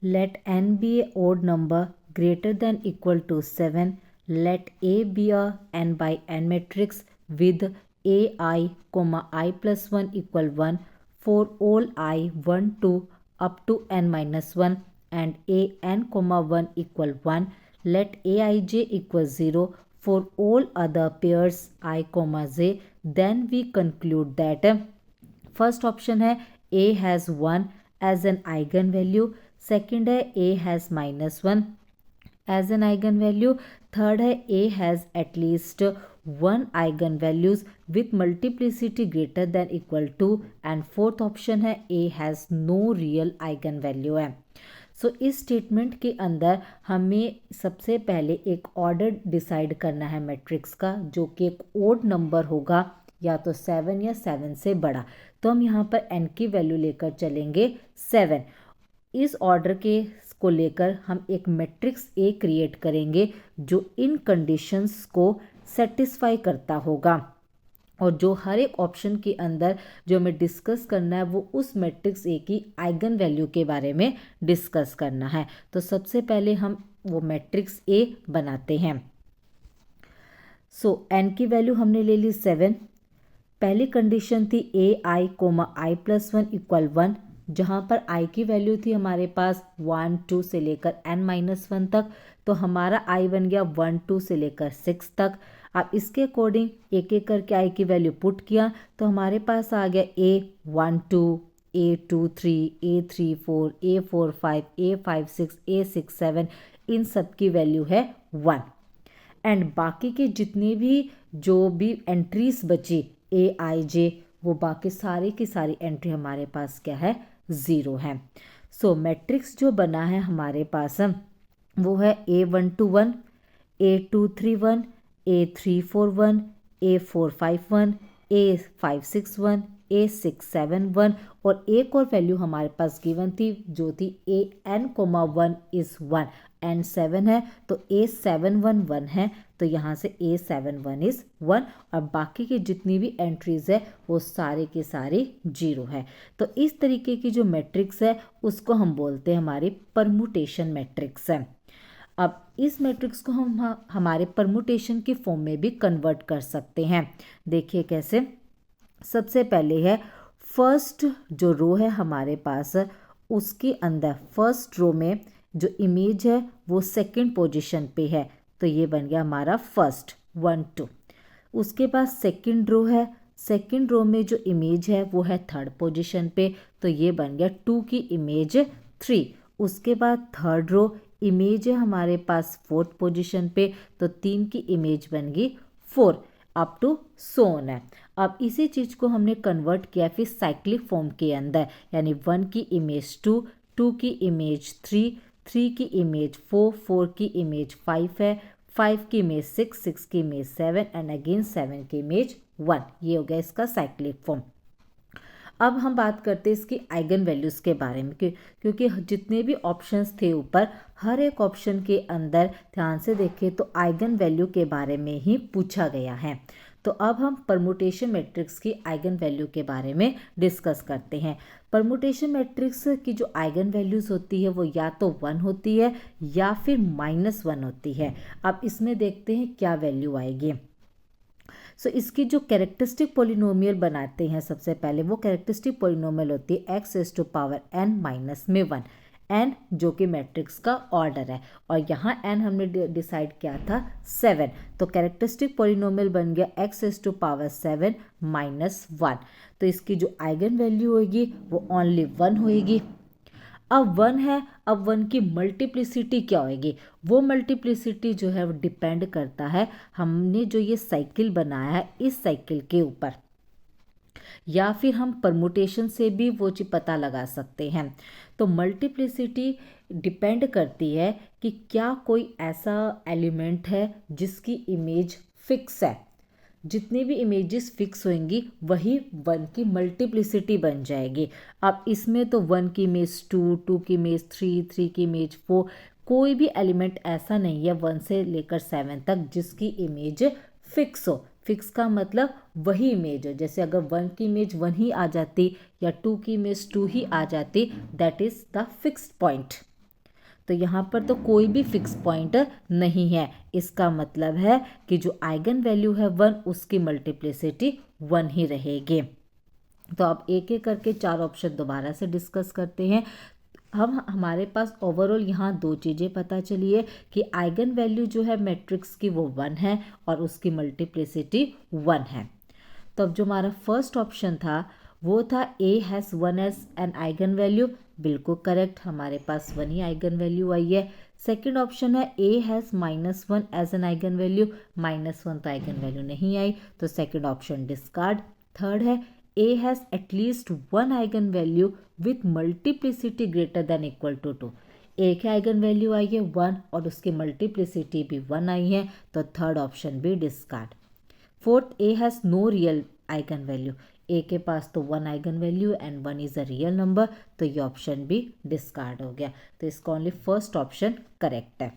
Let n be a odd number greater than equal to 7. Let A be a n by n matrix with ai, I plus 1 equal 1 for all I 1 2 up to n minus 1 and a n, 1 equal 1. Let aij equal 0 for all other pairs I, j. Then we conclude that first option है a has 1 as an eigenvalue, second है a has -1 as an eigenvalue, third है a has at least one eigenvalues with multiplicity greater than equal to, and fourth option है a has no real eigenvalue है। सो इस statement के अंदर हमें सबसे पहले एक ऑर्डर डिसाइड करना है मैट्रिक्स का, जो कि एक ओड नंबर होगा या तो 7 या 7 से बड़ा। तो हम यहाँ पर n की वैल्यू लेकर चलेंगे 7। इस ऑर्डर के को लेकर हम एक मैट्रिक्स A क्रिएट करेंगे जो इन कंडीशंस को सेटिस्फाई करता होगा, और जो हर एक ऑप्शन के अंदर जो हमें डिस्कस करना है वो उस मैट्रिक्स A की आइगन वैल्यू के बारे में डिस्कस करना है। तो सबसे पहले हम वो मैट्रिक्स A बनाते हैं। सो n की वैल्यू हमने ले ली 7। पहली कंडीशन थी ai, I plus 1 इक्वल 1, जहाँ पर i की वैल्यू थी हमारे पास 1 2 से लेकर n-1 तक। तो हमारा i बन गया 1 2 से लेकर 6 तक। अब इसके अकॉर्डिंग एक एक करके i की वैल्यू पुट किया तो हमारे पास आ गया a1 2, a2 3, a3 4, a4 5, a5 6, a6 7, इन सब की वैल्यू है 1। एंड बाकी के जितनी भी जो भी एंट्रीज बची ए आई जे, वो बाकी सारी की सारी एंट्री हमारे पास क्या है 0 है। सो मैट्रिक्स जो बना है हमारे पास वो है A121, A231, A341, A451, A561, A671, और एक और वैल्यू हमारे पास गिवन थी जो थी AN, 1 इज़ 1, N7 है तो A711 है, तो यहाँ से A71 इज़ 1, और बाकी की जितनी भी एंट्रीज है वो सारे के सारे 0 है। तो इस तरीके की जो मैट्रिक्स है उसको हम बोलते हैं हमारी परमुटेशन मैट्रिक्स है। अब इस मैट्रिक्स को हम हमारे परमुटेशन की फॉर्म में भी कन्वर्ट कर सकते हैं। देखिए कैसे। सबसे पहले है फर्स्ट जो रो है हमारे पास, उसके अंदर फर्स्ट रो में जो इमेज है वो सेकंड पोजीशन पे है, तो ये बन गया हमारा फर्स्ट 1 2। उसके बाद सेकंड रो है, सेकंड रो में जो इमेज है वो है थर्ड पोजीशन पे, तो ये बन गया 2 की इमेज 3। उसके बाद थर्ड रो इमेज है हमारे पास फोर्थ पोजीशन पे, तो 3 की इमेज बन गई 4, अप टू सोन है। अब इसी चीज़ को हमने कन्वर्ट किया फिर साइक्लिक फॉर्म के अंदर, यानी 1 की इमेज 2, 2 की इमेज 3, 3 की इमेज 4, 4 की इमेज 5 है, 5 की इमेज 6, 6 की इमेज 7, एंड अगेन 7 की इमेज 1। ये हो गया इसका साइक्लिक फॉर्म। अब हम बात करते हैं इसकी आइगन वैल्यूज़ के बारे में, क्योंकि जितने भी ऑप्शंस थे ऊपर, हर एक ऑप्शन के अंदर ध्यान से देखें तो आइगन वैल्यू के बारे में ही पूछा गया है। तो अब हम परमुटेशन मैट्रिक्स की आइगन वैल्यू के बारे में डिस्कस करते हैं। परमुटेशन मैट्रिक्स की जो आइगन वैल्यूज़ होती है वो या तो 1 होती है या फिर -1 होती है। अब इसमें देखते हैं क्या वैल्यू आएगी। सो इसकी जो कैरेक्टरिस्टिक पॉलिनोमियल बनाते हैं सबसे पहले, वो कैरेक्टरिस्टिक पॉलिनोमियल होती है x⁻n-1, n जो कि मैट्रिक्स का ऑर्डर है, और यहाँ n हमने डिसाइड किया था 7, तो कैरेक्टरिस्टिक पॉलिनोमियल बन गया x⁻7 -1। तो इसकी जो आइगन वैल्यू होगी वो ओनली 1 होएगी। अब 1 है, अब 1 की मल्टीप्लिसिटी क्या होगी, वो मल्टीप्लिसिटी जो है वो डिपेंड करता है हमने जो ये साइकिल बनाया है इस साइकिल के ऊपर, या फिर हम परमुटेशन से भी वो चीज़ पता लगा सकते हैं। तो मल्टीप्लिसिटी डिपेंड करती है कि क्या कोई ऐसा एलिमेंट है जिसकी इमेज फिक्स है। जितनी भी इमेजेस फिक्स होंगी वही 1 की मल्टीप्लिसिटी बन जाएगी। अब इसमें तो 1 की इमेज 2, 2 की इमेज 3, 3 की इमेज 4, कोई भी एलिमेंट ऐसा नहीं है 1 से लेकर 7 तक जिसकी इमेज फिक्स हो। फिक्स का मतलब वही इमेज हो, जैसे अगर 1 की इमेज 1 ही आ जाती या 2 की इमेज 2 ही आ जाती, that is the fixed point. तो यहाँ पर तो कोई भी फिक्स पॉइंट नहीं है। इसका मतलब है कि जो आइगन वैल्यू है 1 उसकी मल्टीप्लिसिटी 1 ही रहेगी। तो अब एक एक करके 4 ऑप्शन दोबारा से डिस्कस करते हैं। हमारे पास ओवरऑल यहाँ 2 चीज़ें पता चली है कि आइगन वैल्यू जो है मैट्रिक्स की वो 1 है और उसकी मल्टीप्लिसिटी 1 है। तो अब जो हमारा फर्स्ट ऑप्शन था वो था A has 1 as an eigenvalue, बिल्कुल करेक्ट, हमारे पास 1 ही आइगन वैल्यू आई है। सेकेंड ऑप्शन है A has -1 as an eigenvalue, -1 तो आइगन वैल्यू नहीं आई, तो सेकेंड ऑप्शन डिस्कार्ड। थर्ड है A has at least 1 eigenvalue with multiplicity greater than equal to 2। एक आइगन वैल्यू आई है 1 और उसकी मल्टीप्लिसिटी भी 1 आई है, तो थर्ड ऑप्शन भी discard. Fourth, A has no real eigenvalue, A के पास तो 1 eigenvalue and 1 is a real number, तो ये ऑप्शन भी डिस्कार्ड हो गया। तो इसका ओनली फर्स्ट ऑप्शन करेक्ट है।